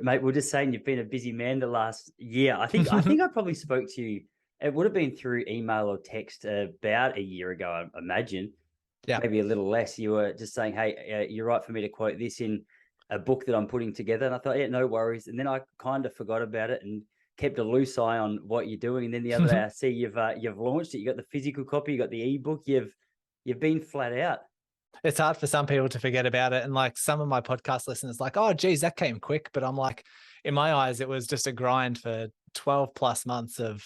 mate, we're just saying you've been a busy man the last year. I think I probably spoke to you. It would have been through email or text about a year ago, I imagine. Yeah. Maybe a little less. You were just saying, hey, you're right for me to quote this in a book that I'm putting together. And I thought, yeah, no worries. And then I kind of forgot about it and kept a loose eye on what you're doing. And then the other day I see you've launched it. You got the physical copy, you got the ebook, you've been flat out. It's hard for some people to forget about it. And like some of my podcast listeners like, oh, geez, that came quick. But I'm like, in my eyes, it was just a grind for 12 plus months of,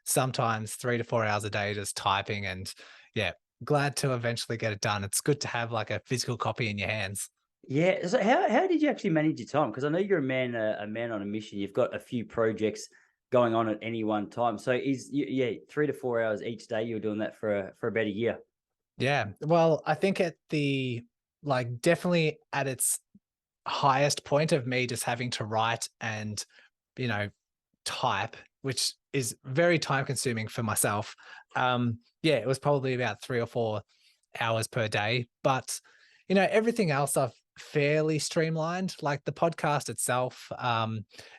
sometimes 3 to 4 hours a day, just typing. And yeah, glad to eventually get it done. It's good to have like a physical copy in your hands. Yeah. So how did you actually manage your time? Because I know you're a man on a mission. You've got a few projects going on at any one time. So 3 to 4 hours each day. You're doing that for about a year. Yeah. Well, I think definitely at its highest point of me just having to write and, type, which is very time consuming for myself. It was probably about 3 or 4 hours per day, but, everything else I've fairly streamlined, like the podcast itself,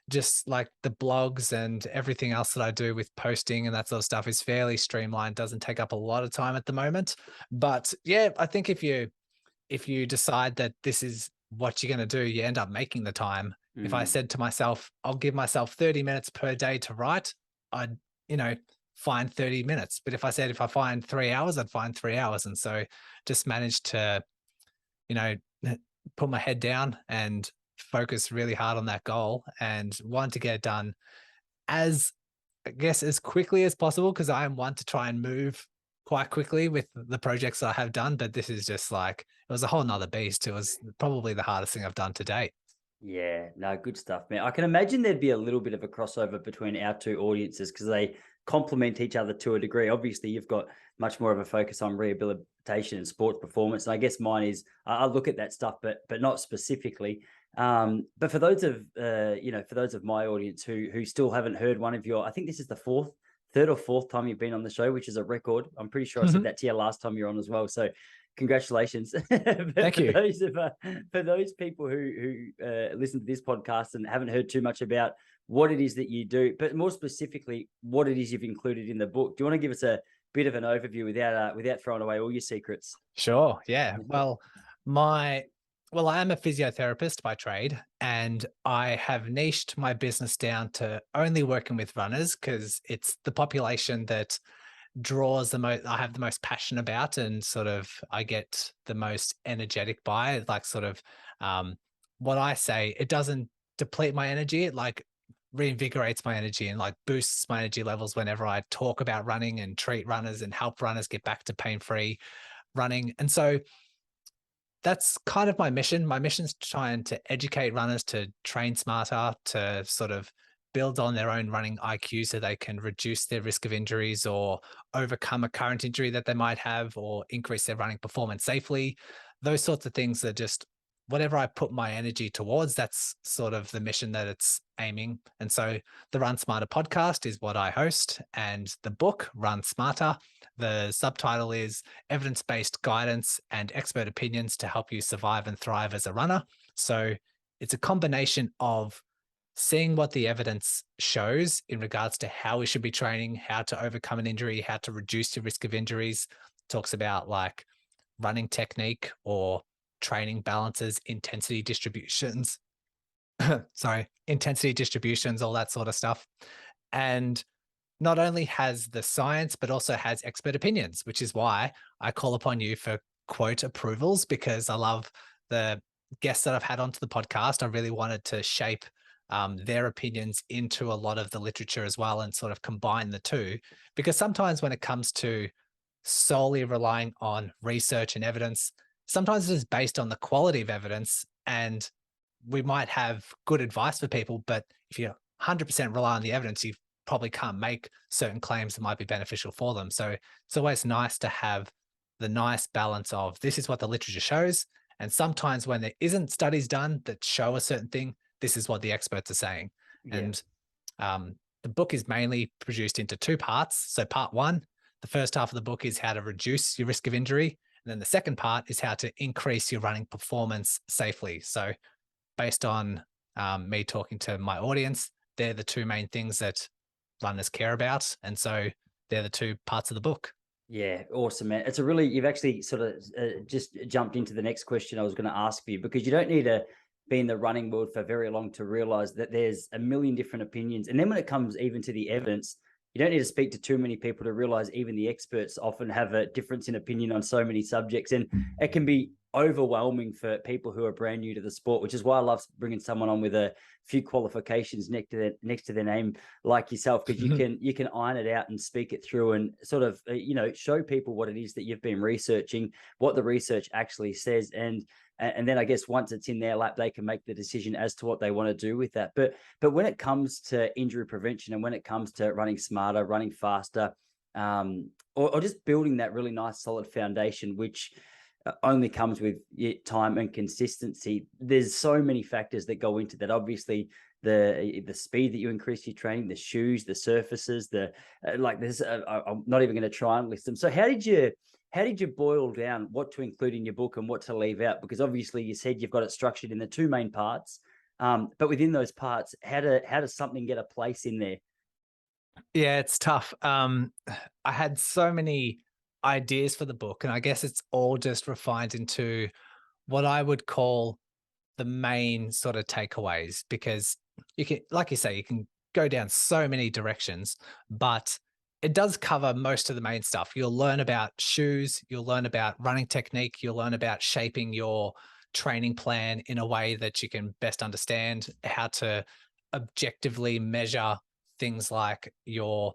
just like the blogs and everything else that I do with posting and that sort of stuff is fairly streamlined, doesn't take up a lot of time at the moment. But yeah, I think if you decide that this is what you're going to do, you end up making the time. If I said to myself, I'll give myself 30 minutes per day to write, I'd, find 30 minutes. But if I find 3 hours, I'd find 3 hours. And so just managed to, put my head down and focus really hard on that goal and want to get it done as quickly as possible, because I am one to try and move quite quickly with the projects I have done. But this is just like, it was a whole nother beast. It was probably the hardest thing I've done to date. Yeah, no, good stuff, man. I can imagine there'd be a little bit of a crossover between our two audiences because they complement each other to a degree. Obviously, you've got much more of a focus on rehabilitation and sports performance, and I guess mine is I look at that stuff, but not specifically. But for those of my audience who still haven't heard one of your, I think this is the third or fourth time you've been on the show, which is a record. I'm pretty sure I said that to you last time you're on as well. So congratulations. Thank you. For those people who listen to this podcast and haven't heard too much about what it is that you do, but more specifically, what it is you've included in the book. Do you want to give us a bit of an overview without throwing away all your secrets? Sure. Yeah. Well, I am a physiotherapist by trade, and I have niched my business down to only working with runners because it's the population that draws the most, I have the most passion about, and sort of I get the most energetic by. Like sort of what I say, it doesn't deplete my energy. It like reinvigorates my energy and like boosts my energy levels whenever I talk about running and treat runners and help runners get back to pain-free running. And so that's kind of my mission. My mission's trying to educate runners to train smarter, to sort of build on their own running IQ so they can reduce their risk of injuries or overcome a current injury that they might have or increase their running performance safely. Those sorts of things are just whatever I put my energy towards, that's sort of the mission that it's aiming. And so the Run Smarter podcast is what I host, and the book Run Smarter, the subtitle is Evidence-Based Guidance and Expert Opinions to Help You Survive and Thrive as a Runner. So it's a combination of seeing what the evidence shows in regards to how we should be training, how to overcome an injury, how to reduce your risk of injuries. It talks about like running technique or training balances, intensity distributions, all that sort of stuff. And not only has the science, but also has expert opinions, which is why I call upon you for quote approvals, because I love the guests that I've had onto the podcast. I really wanted to shape their opinions into a lot of the literature as well and sort of combine the two, because sometimes when it comes to solely relying on research and evidence, sometimes it is based on the quality of evidence, and we might have good advice for people, but if you 100% rely on the evidence, you probably can't make certain claims that might be beneficial for them. So it's always nice to have the nice balance of this is what the literature shows, and sometimes when there isn't studies done that show a certain thing, this is what the experts are saying. Yeah. And the book is mainly produced into 2 parts. So part 1, the first half of the book is how to reduce your risk of injury. And then the second part is how to increase your running performance safely. So based on me talking to my audience. They're the two main things that runners care about. And so they're the two parts of the book. Yeah, awesome, man. You've actually sort of just jumped into the next question I was going to ask for you, because you don't need to be in the running world for very long to realize that there's a million different opinions. And then when it comes even to the evidence, you don't need to speak to too many people to realize even the experts often have a difference in opinion on so many subjects. And it can be overwhelming for people who are brand new to the sport, which is why I love bringing someone on with a few qualifications next to their name, like yourself, because you can iron it out and speak it through and sort of show people what it is that you've been researching, what the research actually says, and then I guess once it's in their lap, they can make the decision as to what they want to do with that. But when it comes to injury prevention, and when it comes to running smarter, running faster, or just building that really nice solid foundation, which only comes with time and consistency, there's so many factors that go into that. Obviously, the speed that you increase your training, the shoes, the surfaces, like this. I'm not even going to try and list them. So how did you boil down what to include in your book and what to leave out? Because obviously you said you've got it structured in the two main parts, but within those parts, how does something get a place in there? Yeah, it's tough. I had so many ideas for the book, and I guess it's all just refined into what I would call the main sort of takeaways, because you can, like you say, you can go down so many directions, but it does cover most of the main stuff. You'll learn about shoes, you'll learn about running technique, you'll learn about shaping your training plan in a way that you can best understand, how to objectively measure things like your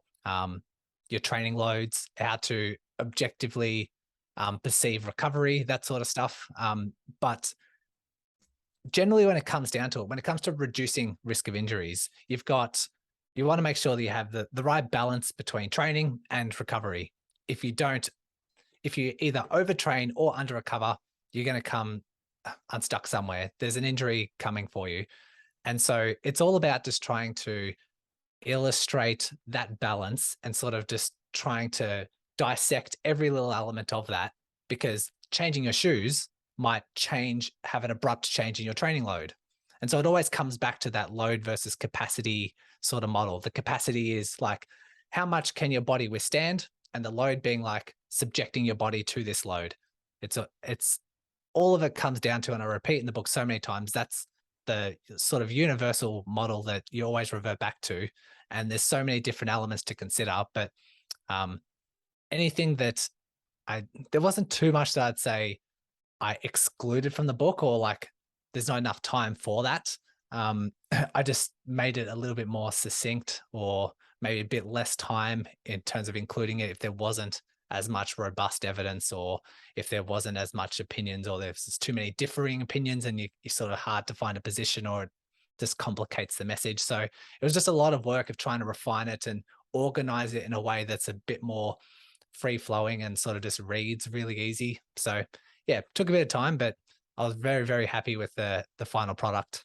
training loads, how to objectively perceive recovery, that sort of stuff. But generally, when it comes down to it, when it comes to reducing risk of injuries, you want to make sure that you have the right balance between training and recovery. If you either overtrain or under recover, you're going to come unstuck somewhere. There's an injury coming for you. And so it's all about just trying to illustrate that balance and sort of just trying to dissect every little element of that, because changing your shoes might have an abrupt change in your training load. And so it always comes back to that load versus capacity sort of model. The capacity is like, how much can your body withstand? And the load being like subjecting your body to this load. It's all of it comes down to, and I repeat in the book so many times, that's the sort of universal model that you always revert back to. And there's so many different elements to consider, but anything that there wasn't too much that I'd say I excluded from the book, or like there's not enough time for that. I just made it a little bit more succinct, or maybe a bit less time in terms of including it if there wasn't as much robust evidence, or if there wasn't as much opinions, or there's too many differing opinions and you're sort of hard to find a position, or it just complicates the message. So it was just a lot of work of trying to refine it and organize it in a way that's a bit more free flowing and sort of just reads really easy. So yeah, it took a bit of time, but I was very, very happy with the final product.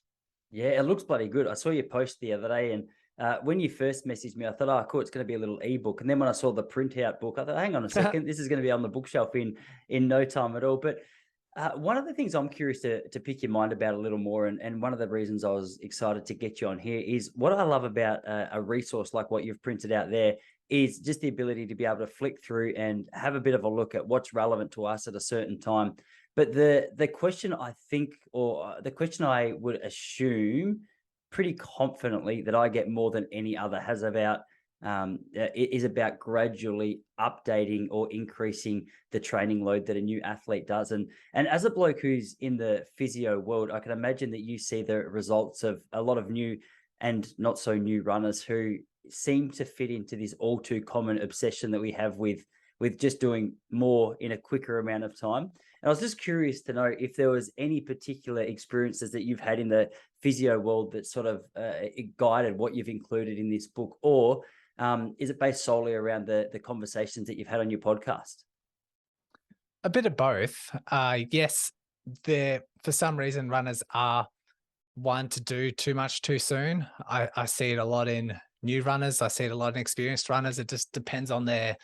Yeah, it looks bloody good. I saw your post the other day, and when you first messaged me, I thought, oh, cool, it's going to be a little ebook. And then when I saw the printout book, I thought, hang on a second, this is going to be on the bookshelf in no time at all. But one of the things I'm curious to pick your mind about a little more, and one of the reasons I was excited to get you on here, is what I love about a resource like what you've printed out there is just the ability to be able to flick through and have a bit of a look at what's relevant to us at a certain time. But the question I think, or the question I would assume pretty confidently that I get more than any other is about gradually updating or increasing the training load that a new athlete does. And as a bloke who's in the physio world, I can imagine that you see the results of a lot of new and not so new runners who seem to fit into this all too common obsession that we have with just doing more in a quicker amount of time. And I was just curious to know if there was any particular experiences that you've had in the physio world that sort of guided what you've included in this book, or is it based solely around the conversations that you've had on your podcast? A bit of both. Yes, for some reason, runners are one to do too much too soon. I see it a lot in new runners. I see it a lot in experienced runners. It just depends on their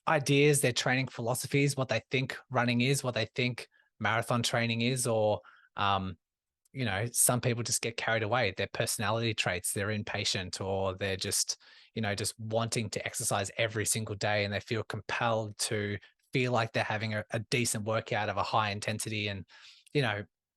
ideas, their training philosophies, what they think running is, what they think marathon training is, or some people just get carried away. Their personality traits, they're impatient, or they're just, just wanting to exercise every single day, and they feel compelled to feel like they're having a decent workout of a high intensity. And,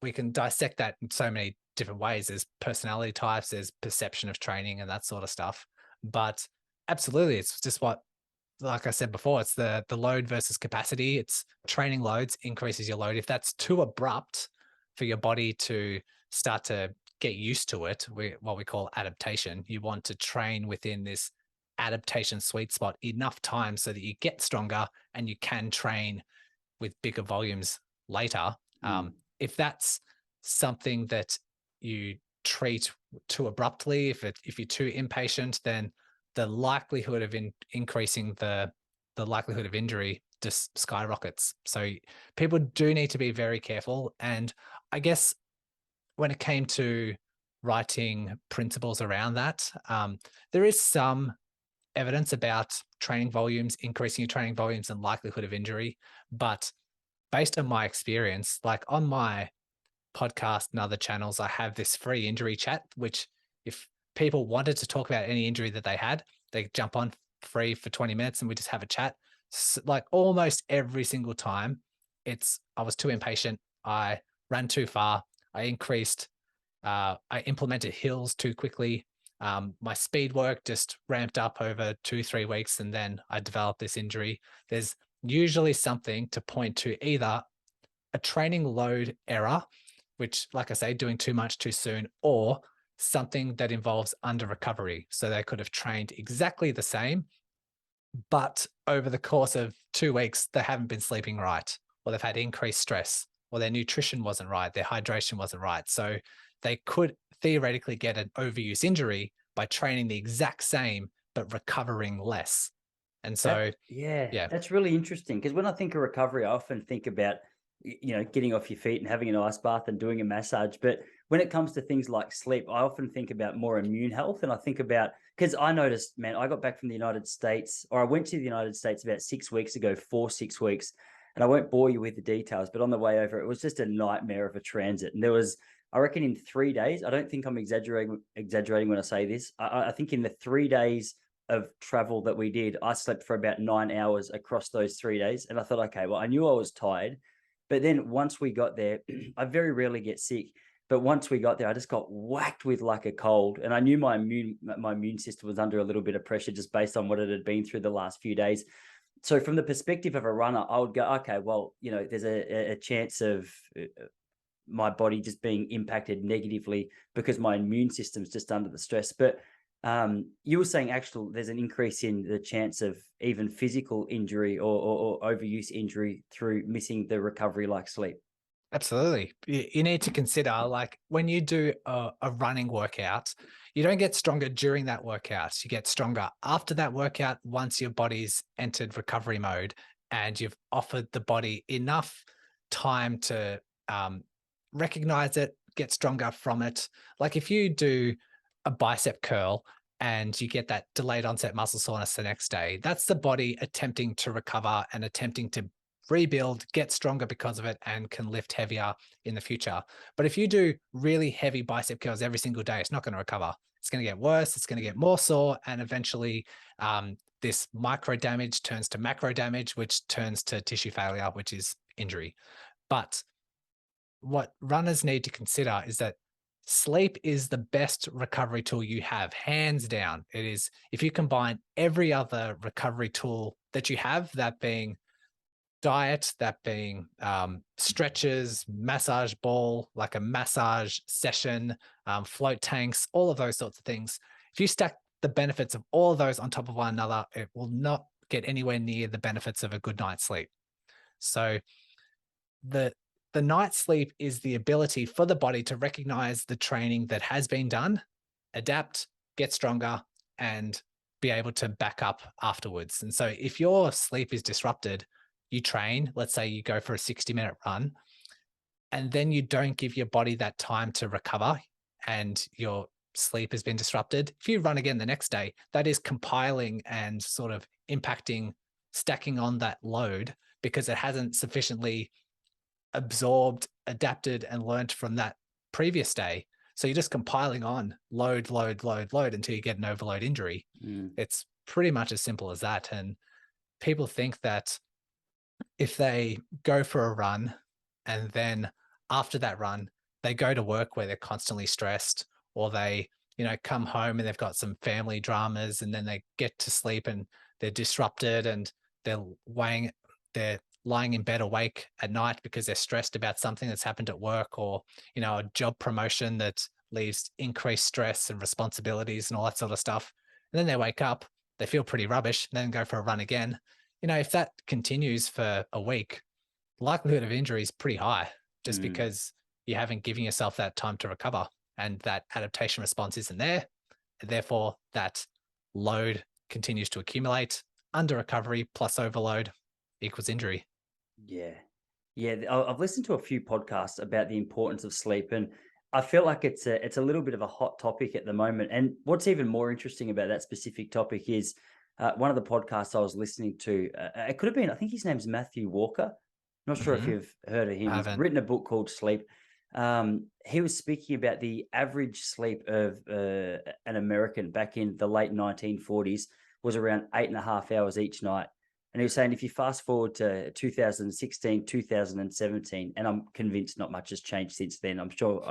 we can dissect that in so many different ways. There's personality types, there's perception of training and that sort of stuff. But absolutely, it's just like I said before, it's the load versus capacity. It's training loads increases your load. If that's too abrupt for your body to start to get used to it, what we call adaptation, you want to train within this adaptation sweet spot enough time so that you get stronger and you can train with bigger volumes later. If that's something that you treat too abruptly, if you're too impatient, then the likelihood of increasing the likelihood of injury just skyrockets. So people do need to be very careful. And I guess when it came to writing principles around that, there is some evidence about training volumes, increasing your training volumes and likelihood of injury. But based on my experience, like on my podcast and other channels, I have this free injury chat, which if people wanted to talk about any injury that they had, they jump on free for 20 minutes and we just have a chat. So, like almost every single time, I was too impatient. I ran too far. I implemented hills too quickly. My speed work just ramped up over 2-3 weeks, and then I developed this injury. There's usually something to point to, either a training load error, which, like I say, doing too much too soon, or something that involves under recovery. So they could have trained exactly the same, but over the course of 2 weeks, they haven't been sleeping right, or they've had increased stress, or their nutrition wasn't right, their hydration wasn't right. So they could theoretically get an overuse injury by training the exact same, but recovering less. And so, yeah, that's really interesting, because when I think of recovery, I often think about getting off your feet and having an ice bath and doing a massage. But when it comes to things like sleep, I often think about more immune health. And I think about, because I noticed, man, I got back from the United States, or I went to the United States about 6 weeks ago for 6 weeks. And I won't bore you with the details, but on the way over, it was just a nightmare of a transit. And there was, I reckon, in 3 days, I don't think I'm exaggerating when I say this. I think in the 3 days of travel that we did, I slept for about 9 hours across those 3 days. And I thought, okay, well, I knew I was tired. But then once we got there, I very rarely get sick. But once we got there, I just got whacked with like a cold. And I knew my immune system was under a little bit of pressure just based on what it had been through the last few days. So from the perspective of a runner, I would go, okay, well, there's a chance of my body just being impacted negatively because my immune system's just under the stress. But you were saying actually there's an increase in the chance of even physical injury or overuse injury through missing the recovery like sleep. Absolutely. You need to consider, like, when you do a running workout, you don't get stronger during that workout. You get stronger after that workout once your body's entered recovery mode and you've offered the body enough time to recognize it, get stronger from it. Like if you do a bicep curl and you get that delayed onset muscle soreness the next day, that's the body attempting to recover and attempting to rebuild, get stronger because of it, and can lift heavier in the future. But if you do really heavy bicep curls every single day, it's not going to recover. It's going to get worse. It's going to get more sore. And eventually this micro damage turns to macro damage, which turns to tissue failure, which is injury. But what runners need to consider is that sleep is the best recovery tool you have, hands down. It is, if you combine every other recovery tool that you have, that being diet, that being stretches, massage ball, like a massage session, float tanks, all of those sorts of things. If you stack the benefits of all of those on top of one another, it will not get anywhere near the benefits of a good night's sleep. So the night's sleep is the ability for the body to recognize the training that has been done, adapt, get stronger, and be able to back up afterwards. And so if your sleep is disrupted, you train, let's say you go for a 60-minute run, and then you don't give your body that time to recover and your sleep has been disrupted. If you run again the next day, that is compiling and sort of impacting, stacking on that load because it hasn't sufficiently absorbed, adapted, and learned from that previous day. So you're just compiling on load, load, load, load until you get an overload injury. It's pretty much as simple as that. And people think that if they go for a run and then after that run, they go to work where they're constantly stressed, or they, come home and they've got some family dramas, and then they get to sleep and they're disrupted and they're they're lying in bed awake at night because they're stressed about something that's happened at work, or, a job promotion that leaves increased stress and responsibilities and all that sort of stuff. And then they wake up, they feel pretty rubbish, and then go for a run again. If that continues for a week, likelihood of injury is pretty high, just because you haven't given yourself that time to recover and that adaptation response isn't there. And therefore, that load continues to accumulate. Under recovery plus overload equals injury. Yeah. Yeah. I've listened to a few podcasts about the importance of sleep, and I feel like it's a little bit of a hot topic at the moment. And what's even more interesting about that specific topic is one of the podcasts I was listening to, it could have been, I think his name's Matthew Walker. Not sure if you've heard of him. I He's haven't. written a book called Sleep. He was speaking about the average sleep of an American back in the late 1940s was around 8.5 hours each night. And he was saying, if you fast forward to 2016, 2017, and I'm convinced not much has changed since then. I'm sure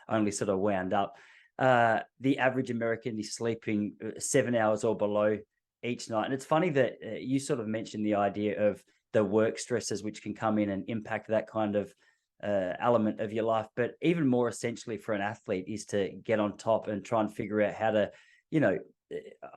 only sort of wound up. The average American is sleeping 7 hours or below each night. And it's funny that you sort of mentioned the idea of the work stresses, which can come in and impact that kind of element of your life. But even more essentially for an athlete is to get on top and try and figure out how to,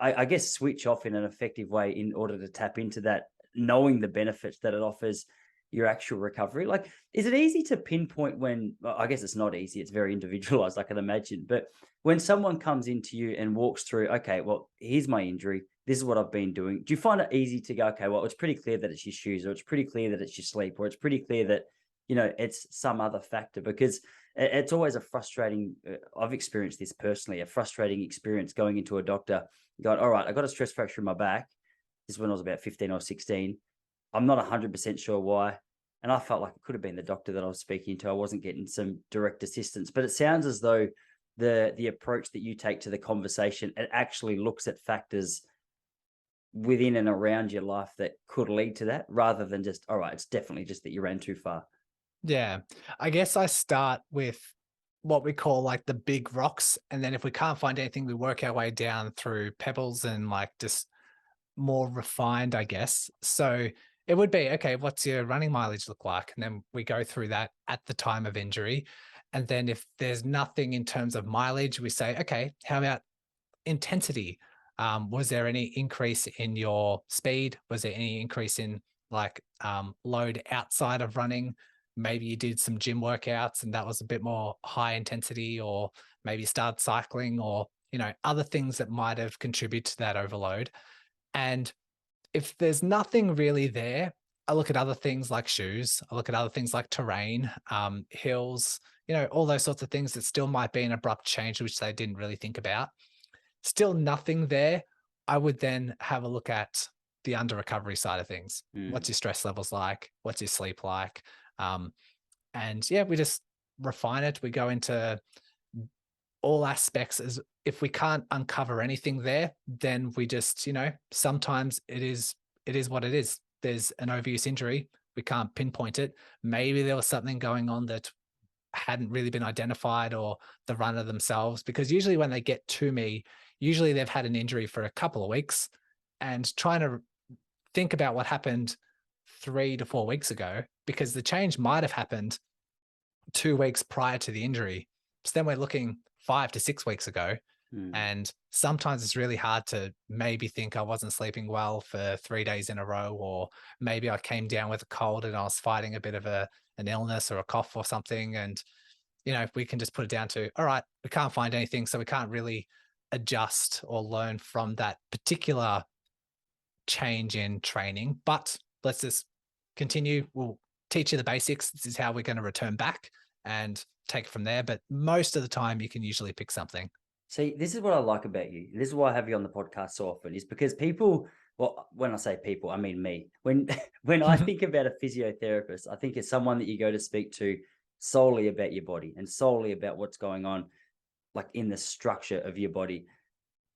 I guess, switch off in an effective way in order to tap into that, knowing the benefits that it offers your actual recovery. Like, is it easy to pinpoint when, well, I guess it's not easy, it's very individualized, I can imagine, but when someone comes into you and walks through, okay, well, here's my injury, this is what I've been doing, do you find it easy to go, okay, well, it's pretty clear that it's your shoes, or it's pretty clear that it's your sleep, or it's pretty clear that, it's some other factor? Because it's always a frustrating, I've experienced this personally, a frustrating experience going into a doctor, going, all right, I got a stress fracture in my back. This is when I was about 15 or 16. I'm not 100% sure why. And I felt like it could have been the doctor that I was speaking to. I wasn't getting some direct assistance, but it sounds as though the approach that you take to the conversation, it actually looks at factors within and around your life that could lead to that, rather than just, all right, it's definitely just that you ran too far. Yeah. I guess I start with what we call like the big rocks. And then if we can't find anything, we work our way down through pebbles and like just more refined, I guess. So it would be, okay, what's your running mileage look like? And then we go through that at the time of injury. And then if there's nothing in terms of mileage, we say, okay, how about intensity? Was there any increase in your speed? Was there any increase in load outside of running? Maybe you did some gym workouts and that was a bit more high intensity, or maybe start cycling, or, other things that might have contributed to that overload. And if there's nothing really there, I look at other things like shoes. I look at other things like terrain, hills, all those sorts of things that still might be an abrupt change, which they didn't really think about. Still nothing there. I would then have a look at the under recovery side of things. What's your stress levels like? What's your sleep like? And yeah, we just refine it. We go into all aspects. As if we can't uncover anything there, then we just, sometimes it is what it is. There's an overuse injury. We can't pinpoint it. Maybe there was something going on that hadn't really been identified, or the runner themselves, because usually when they get to me, usually they've had an injury for a couple of weeks, and trying to think about what happened 3 to 4 weeks ago, because the change might have happened 2 weeks prior to the injury. So then we're looking 5 to 6 weeks ago. And sometimes it's really hard to maybe think I wasn't sleeping well for 3 days in a row, or maybe I came down with a cold and I was fighting a bit of an illness or a cough or something. And, if we can just put it down to, all right, we can't find anything, so we can't really adjust or learn from that particular change in training, but let's just continue. We'll teach you the basics. This is how we're going to return back and take it from there. But most of the time you can usually pick something. See, this is what I like about you. This is why I have you on the podcast so often, is because people, well, when I say people, I mean me. When I think about a physiotherapist, I think it's someone that you go to speak to solely about your body and solely about what's going on, like in the structure of your body.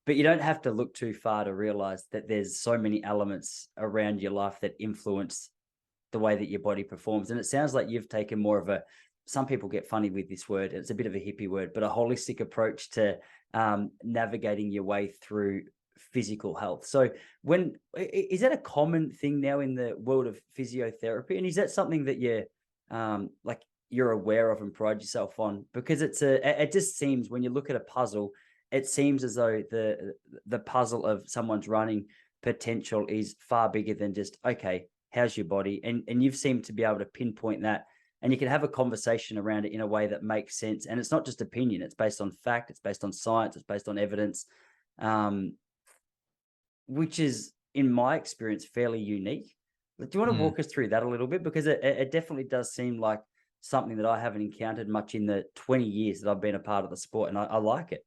But you don't have to look too far to realize that there's so many elements around your life that influence the way that your body performs. And it sounds like you've taken more of a, some people get funny with this word, it's a bit of a hippie word, but a holistic approach to navigating your way through physical health. So is that a common thing now in the world of physiotherapy? And is that something that like you're aware of and pride yourself on? Because it just seems when you look at a puzzle, it seems as though the puzzle of someone's running potential is far bigger than just, okay, how's your body? And you've seemed to be able to pinpoint that, and you can have a conversation around it in a way that makes sense. And it's not just opinion, it's based on fact, it's based on science, it's based on evidence, which is, in my experience, fairly unique. Do you want to walk us through that a little bit? Because it definitely does seem like something that I haven't encountered much in the 20 years that I've been a part of the sport, and I like it.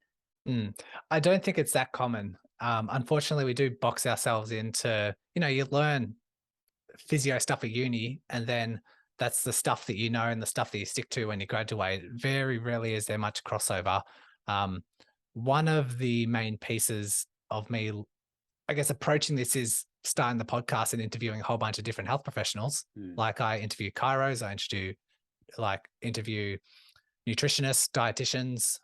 I don't think it's that common. Unfortunately, we do box ourselves into, you learn physio stuff at uni, and then that's the stuff that you know and the stuff that you stick to when you graduate. Very rarely is there much crossover. One of the main pieces of me, I guess, approaching this is starting the podcast and interviewing a whole bunch of different health professionals. Like I interview chiros, I interview nutritionists, dietitians,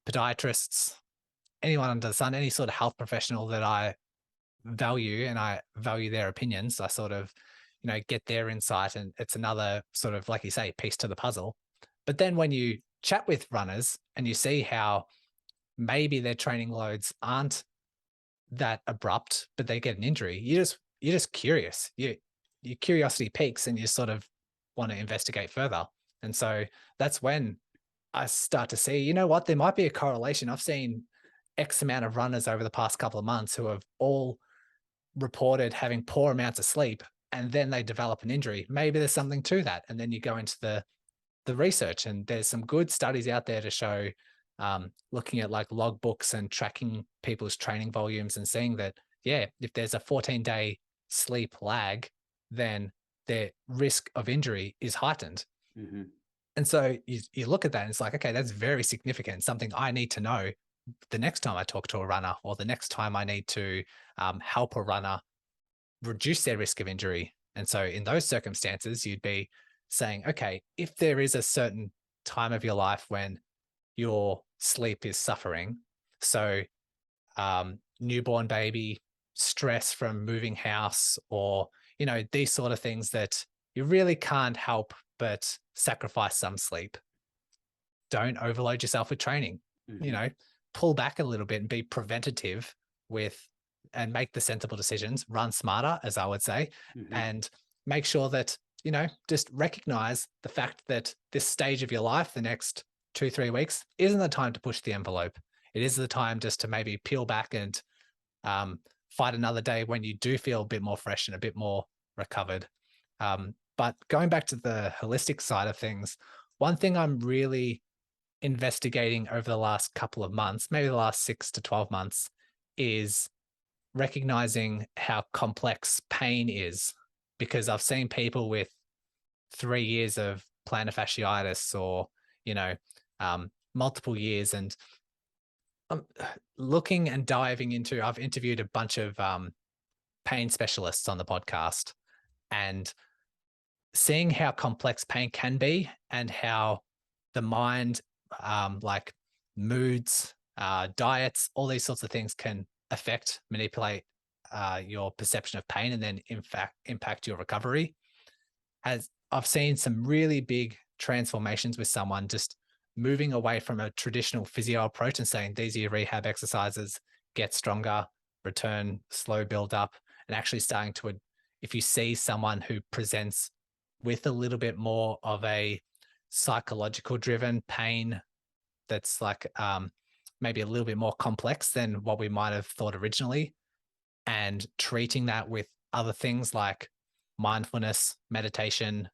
podiatrists, anyone under the sun, any sort of health professional that I value and I value their opinions. I sort of, get their insight, and it's another sort of, like you say, piece to the puzzle. But then when you chat with runners and you see how maybe their training loads aren't that abrupt, but they get an injury, you're just curious. Your curiosity peaks and you sort of want to investigate further. And so that's when I start to see, what, there might be a correlation. I've seen X amount of runners over the past couple of months who have all reported having poor amounts of sleep, and then they develop an injury. Maybe there's something to that. And then you go into the research, and there's some good studies out there to show, looking at like log books and tracking people's training volumes and seeing that, yeah, if there's a 14-day sleep lag, then their risk of injury is heightened. And so you look at that and it's like, okay, that's very significant, something I need to know the next time I talk to a runner, or the next time I need to help a runner reduce their risk of injury. And so in those circumstances, you'd be saying, okay, if there is a certain time of your life when your sleep is suffering, so newborn baby, stress from moving house, or, these sort of things that you really can't help but sacrifice some sleep. Don't overload yourself with training. Pull back a little bit and be preventative and make the sensible decisions, run smarter, as I would say, and make sure that, just recognize the fact that this stage of your life, the next 2-3 weeks, isn't the time to push the envelope. It is the time just to maybe peel back and fight another day when you do feel a bit more fresh and a bit more recovered. But going back to the holistic side of things, one thing I'm really investigating over the last couple of months, maybe the last 6 to 12 months, is recognizing how complex pain is. Because I've seen people with 3 years of plantar fasciitis, or, multiple years, and I'm looking and diving into, I've interviewed a bunch of pain specialists on the podcast, and seeing how complex pain can be, and how the mind, like moods, diets, all these sorts of things can manipulate your perception of pain, and then in fact impact your recovery. As I've seen some really big transformations with someone just moving away from a traditional physio approach and saying, these are your rehab exercises, get stronger, return, slow build up, and actually starting to, if you see someone who presents with a little bit more of a psychological driven pain that's like maybe a little bit more complex than what we might have thought originally, and treating that with other things like mindfulness, meditation,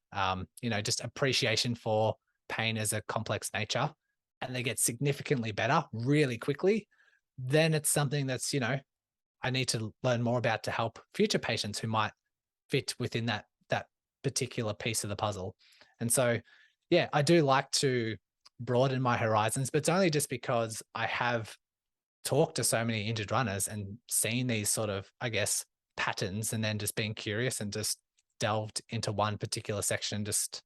just appreciation for pain as a complex nature, and they get significantly better really quickly, then it's something that's, I need to learn more about to help future patients who might fit within that particular piece of the puzzle. And so yeah, I do like to broaden my horizons, but it's only just because I have talked to so many injured runners and seen these sort of, I guess, patterns, and then just being curious and just delved into one particular section, just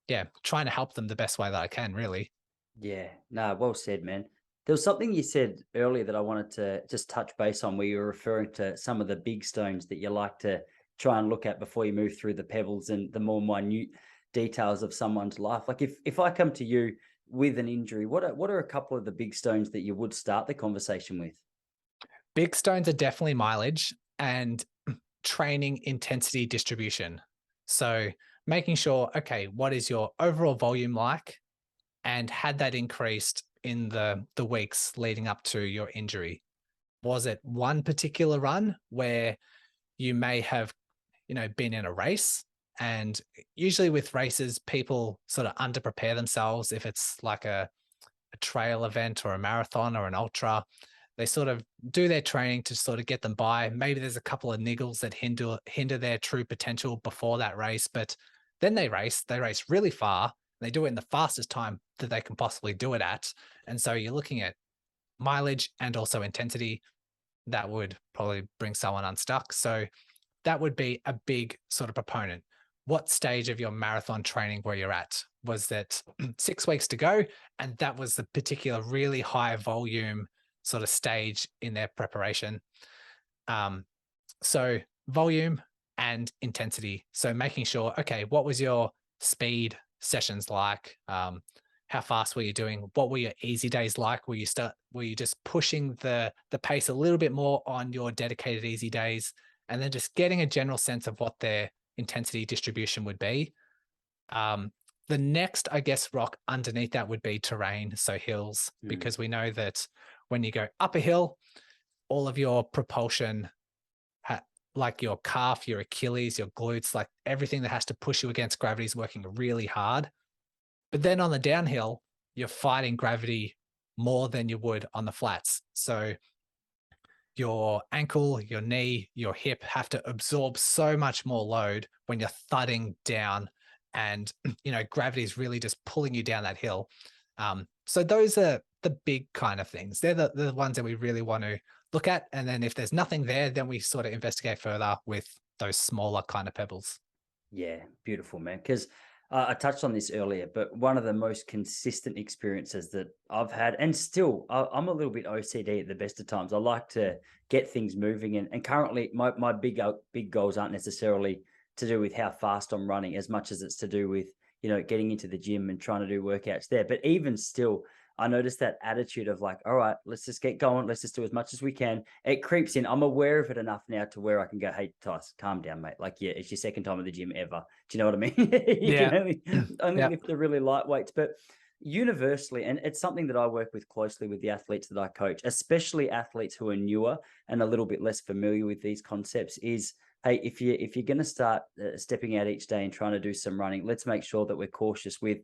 yeah, trying to help them the best way that I can, really. Yeah, no, well said, man. There was something you said earlier that I wanted to just touch base on, where you were referring to some of the big stones that you like to try and look at before you move through the pebbles and the more minute details of someone's life. Like if I come to you with an injury, what are a couple of the big stones that you would start the conversation with? Big stones are definitely mileage and training intensity distribution. So making sure, okay, what is your overall volume like? And had that increased in the weeks leading up to your injury? Was it one particular run where you may have, been in a race? And usually with races, people sort of underprepare themselves. If it's like a trail event or a marathon or an ultra, they sort of do their training to sort of get them by. Maybe there's a couple of niggles that hinder their true potential before that race, but then they race really far. They do it in the fastest time that they can possibly do it at. And so you're looking at mileage and also intensity. That would probably bring someone unstuck. So that would be a big sort of proponent. What stage of your marathon training were you at? Was that 6 weeks to go? And that was the particular really high volume sort of stage in their preparation. So volume and intensity. So making sure, okay, what was your speed sessions like? How fast were you doing? What were your easy days like? Were you just pushing the pace a little bit more on your dedicated easy days? And then just getting a general sense of what their intensity distribution would be. The next, I guess, rock underneath that would be terrain, so hills, because we know that when you go up a hill, all of your propulsion, like your calf, your Achilles, your glutes, like everything that has to push you against gravity is working really hard. But then on the downhill, you're fighting gravity more than you would on the flats. So your ankle, your knee, your hip have to absorb so much more load when you're thudding down, and gravity is really just pulling you down that hill. So those are the big kind of things. They're the ones that we really want to look at. And then if there's nothing there, then we sort of investigate further with those smaller kind of pebbles. Yeah, beautiful, man. Because I touched on this earlier, but one of the most consistent experiences that I've had, and still, I'm a little bit OCD at the best of times. I like to get things moving, and currently, my big goals aren't necessarily to do with how fast I'm running, as much as it's to do with getting into the gym and trying to do workouts there. But even still, I noticed that attitude of like, all right, let's just get going. Let's just do as much as we can. It creeps in. I'm aware of it enough now to where I can go, hey, Tice, calm down, mate. Like, yeah, it's your second time at the gym ever. Do you know what I mean? You Yeah. can only Yeah. lift the really light weights. But universally, and it's something that I work with closely with the athletes that I coach, especially athletes who are newer and a little bit less familiar with these concepts, is hey, if you're going to start stepping out each day and trying to do some running, let's make sure that we're cautious with,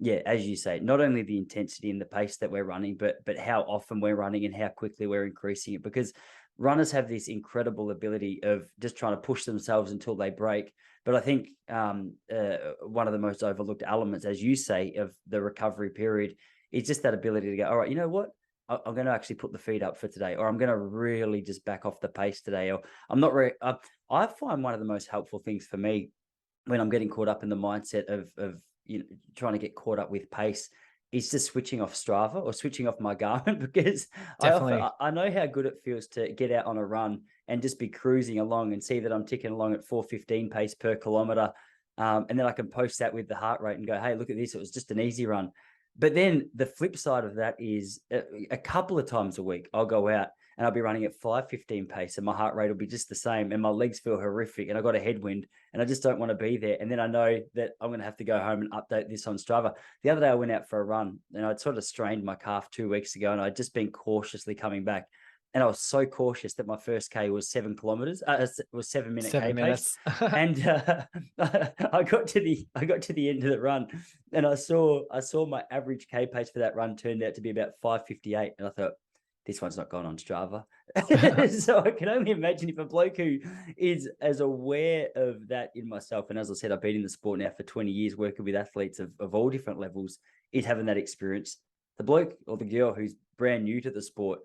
yeah, as you say, not only the intensity and the pace that we're running, but how often we're running and how quickly we're increasing it. Because runners have this incredible ability of just trying to push themselves until they break. But I think one of the most overlooked elements, as you say, of the recovery period is just that ability to go, all right, you know what? I'm going to actually put the feet up for today, or I'm going to really just back off the pace today, or I'm not really. I find one of the most helpful things for me when I'm getting caught up in the mindset of trying to get caught up with pace is just switching off Strava or switching off my Garmin, because Definitely. I know how good it feels to get out on a run and just be cruising along and see that I'm ticking along at 4:15 pace per kilometer. And then I can post that with the heart rate and go, hey, look at this. It was just an easy run. But then the flip side of that is a couple of times a week, I'll go out and I'll be running at 5:15 pace and my heart rate will be just the same and my legs feel horrific and I got a headwind and I just don't want to be there. And then I know that I'm going to have to go home and update this on Strava. The other day I went out for a run and I'd sort of strained my calf 2 weeks ago and I'd just been cautiously coming back. And I was so cautious that my first K was 7 kilometers. It was 7-minute K 7 minutes. pace. And I got to the end of the run and I saw my average K pace for that run turned out to be about 5:58. And I thought, this one's not gone on Strava. So I can only imagine if a bloke who is as aware of that in myself, and as I said, I've been in the sport now for 20 years working with athletes of all different levels, is having that experience. The bloke or the girl who's brand new to the sport,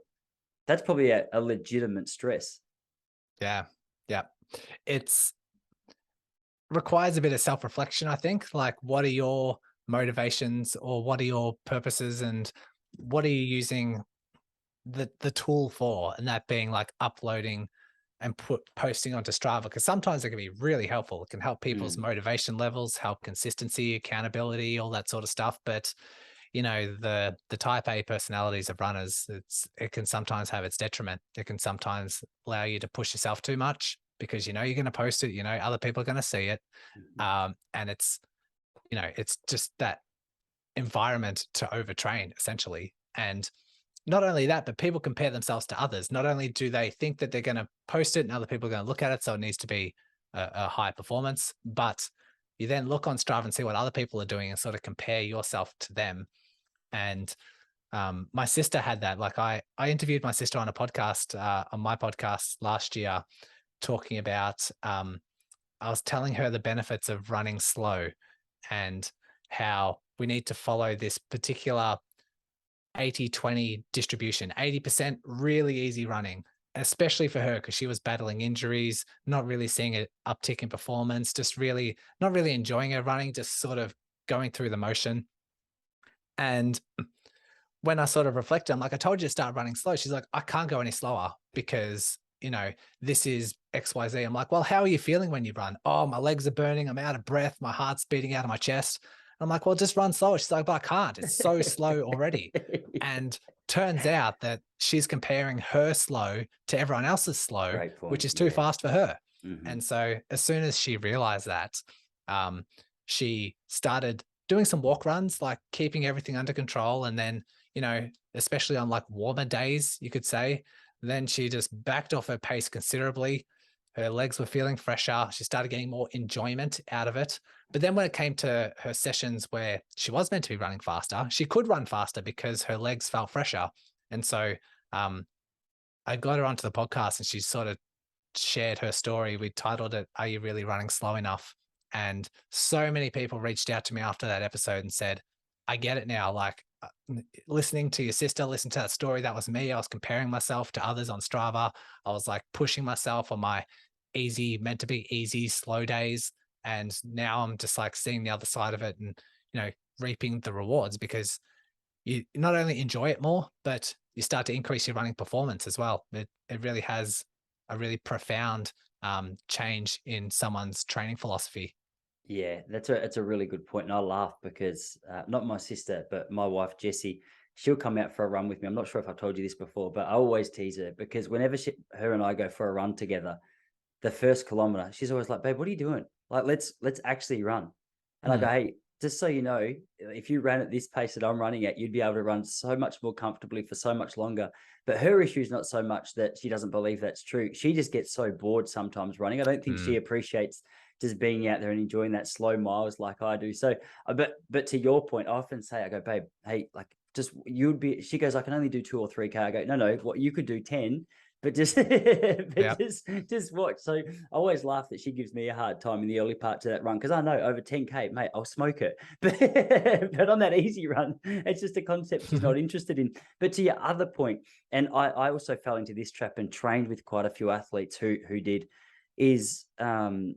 that's probably a legitimate stress. Yeah. Yeah. It's requires a bit of self-reflection, I think. Like, what are your motivations, or what are your purposes, and what are you using the tool for? And that being like uploading and posting onto Strava, because sometimes it can be really helpful. It can help people's motivation levels, help consistency, accountability, all that sort of stuff. But the type A personalities of runners, it can sometimes have its detriment. It can sometimes allow you to push yourself too much, because you're going to post it, other people are going to see it. And it's just that environment to overtrain, essentially. And not only that, but people compare themselves to others. Not only do they think that they're going to post it and other people are going to look at it, so it needs to be a high performance, but you then look on Strava and see what other people are doing and sort of compare yourself to them. And my sister had that. Like, I interviewed my sister on a podcast, on my podcast last year, talking about, I was telling her the benefits of running slow and how we need to follow this particular 80-20 distribution. 80% really easy running, especially for her, because she was battling injuries, not really seeing an uptick in performance, just really not really enjoying her running, just sort of going through the motion. And when I sort of reflected, I'm like, I told you to start running slow. She's like, I can't go any slower because, this is XYZ. I'm like, well, how are you feeling when you run? Oh, my legs are burning. I'm out of breath. My heart's beating out of my chest. I'm like, well, just run slower. She's like, but I can't. It's so slow already. And turns out that she's comparing her slow to everyone else's slow, which is too fast for her. And so as soon as she realized that, she started doing some walk runs, like keeping everything under control. And then, especially on like warmer days, you could say, then she just backed off her pace considerably. Her legs were feeling fresher. She started getting more enjoyment out of it. But then when it came to her sessions where she was meant to be running faster, she could run faster because her legs felt fresher. And so I got her onto the podcast and she sort of shared her story. We titled it, "Are You Really Running Slow Enough?" And so many people reached out to me after that episode and said, I get it now. Like, listening to your sister, listen to that story. That was me. I was comparing myself to others on Strava. I was like pushing myself on my meant to be easy, slow days. And now I'm just like seeing the other side of it and, reaping the rewards, because you not only enjoy it more, but you start to increase your running performance as well. It really has a really profound change in someone's training philosophy. Yeah, that's a really good point. And I laugh because not my sister, but my wife, Jessie, she'll come out for a run with me. I'm not sure if I told you this before, but I always tease her because whenever her and I go for a run together, the first kilometer, she's always like, babe, what are you doing? Like, let's actually run. And I go, hey, just so you know, if you ran at this pace that I'm running at, you'd be able to run so much more comfortably for so much longer. But her issue is not so much that she doesn't believe that's true. She just gets so bored sometimes running. I don't think she appreciates just being out there and enjoying that slow miles like I do. So, but to your point, I often say, I go, babe, hey, like just she goes, I can only do 2 or 3K. I go, no, what you could do 10. But just just watch. So I always laugh that she gives me a hard time in the early parts of that run, because I know over 10K, mate, I'll smoke it. But on that easy run, it's just a concept she's not interested in. But to your other point, and I also fell into this trap and trained with quite a few athletes who did, is when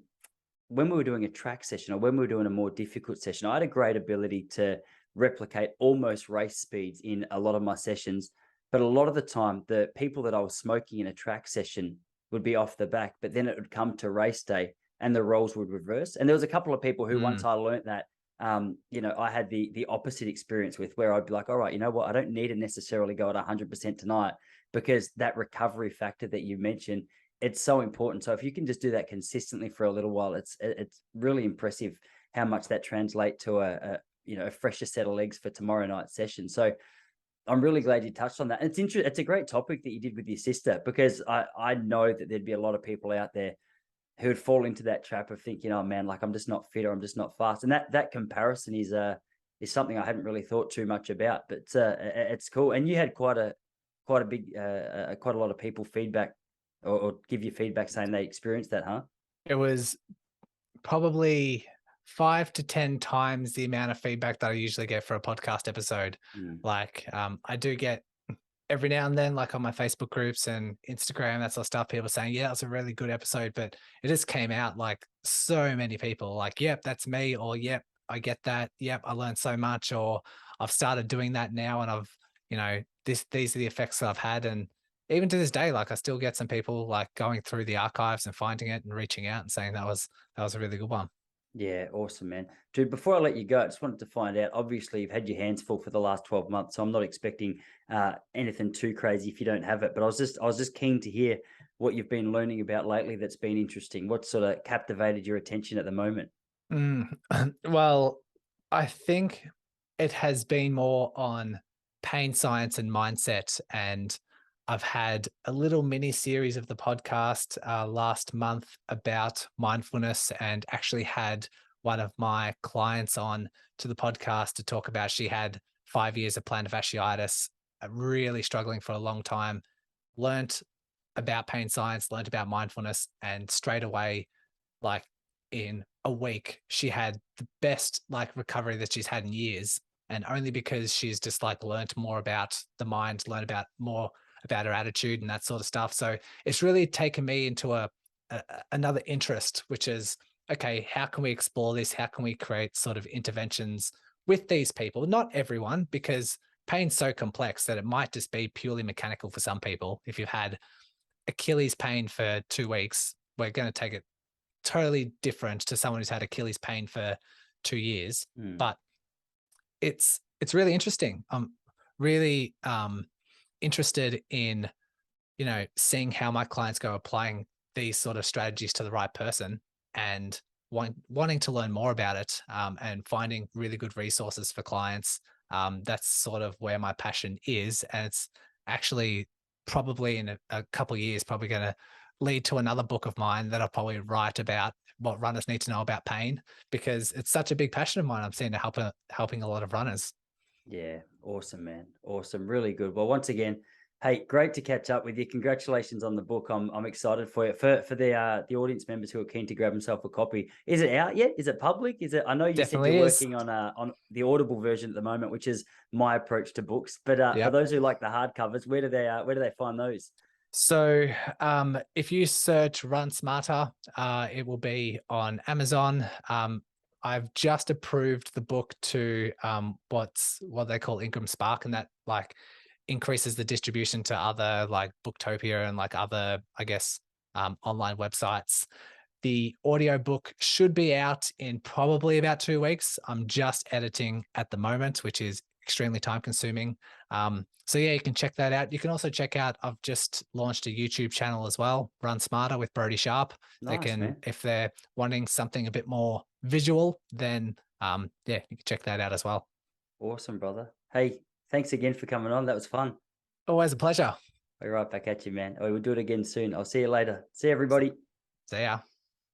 we were doing a track session or when we were doing a more difficult session, I had a great ability to replicate almost race speeds in a lot of my sessions. But a lot of the time, the people that I was smoking in a track session would be off the back, but then it would come to race day and the roles would reverse. And there was a couple of people who once I learned that, I had the opposite experience with, where I'd be like, all right, you know what? I don't need to necessarily go at 100% tonight, because that recovery factor that you mentioned, it's so important. So if you can just do that consistently for a little while, it's really impressive how much that translates to a fresher set of legs for tomorrow night's session. So I'm really glad you touched on that. And it's interesting. It's a great topic that you did with your sister, because I know that there'd be a lot of people out there who would fall into that trap of thinking, oh man, like I'm just not fit or I'm just not fast. And that comparison is something I hadn't really thought too much about, but it's cool. And you had quite a quite a big, quite a lot of people feedback or give you feedback saying they experienced that, huh? It was probably 5 to 10 times the amount of feedback that I usually get for a podcast episode. Mm. Like, I do get every now and then, like on my Facebook groups and Instagram, that sort of stuff, people saying, yeah, it's a really good episode, but it just came out like so many people like, yep, that's me, or yep, I get that. Yep, I learned so much, or I've started doing that now and I've, these are the effects that I've had. And even to this day, like I still get some people like going through the archives and finding it and reaching out and saying that was a really good one. Yeah, awesome, man. Dude, before I let you go, I just wanted to find out. Obviously, you've had your hands full for the last 12 months, so I'm not expecting anything too crazy if you don't have it. But I was just keen to hear what you've been learning about lately that's been interesting. What sort of captivated your attention at the moment? Mm. Well, I think it has been more on pain science and mindset. And I've had a little mini series of the podcast last month about mindfulness, and actually had one of my clients on to the podcast to talk about, she had 5 years of plantar fasciitis, really struggling for a long time, learnt about pain science, learnt about mindfulness, and straight away, like in a week, she had the best like recovery that she's had in years. And only because she's just like learned more about the mind, learned about more about her attitude and that sort of stuff. So it's really taken me into another interest, which is, okay, how can we explore this? How can we create sort of interventions with these people? Not everyone, because pain's so complex that it might just be purely mechanical for some people. If you've had Achilles pain for 2 weeks, we're going to take it totally different to someone who's had Achilles pain for 2 years. Mm. But it's really interesting. I'm really interested in seeing how my clients go applying these sort of strategies to the right person, and wanting to learn more about it, and finding really good resources for clients. That's sort of where my passion is, and it's actually probably in a couple of years probably going to lead to another book of mine that I'll probably write about what runners need to know about pain, because it's such a big passion of mine. I'm seeing to helping a lot of runners. Yeah, awesome, man. Awesome. Really good. Well, once again, hey, great to catch up with you. Congratulations on the book. I'm excited for you. For the audience members who are keen to grab themselves a copy. Is it out yet? Is it public? Is it? I know you said you're Definitely is. working on the Audible version at the moment, which is my approach to books. But for Yep. those who like the hardcovers, where do they find those? So if you search Run Smarter, it will be on Amazon. I've just approved the book to what they call Ingram Spark, and that like increases the distribution to other like Booktopia and like other, I guess, online websites. The audiobook should be out in probably about 2 weeks. I'm just editing at the moment, which is extremely time consuming. So yeah, you can check that out. You can also check out, I've just launched a YouTube channel as well, Run Smarter with Brodie Sharpe. They Nice, can, man. if they're wanting something a bit more visual, then yeah, you can check that out as well. Awesome, brother. Hey, thanks again for coming on. That was fun. Always a pleasure. We're right back at you, man. Oh, we'll do it again soon. I'll see you later. See you, everybody. See ya.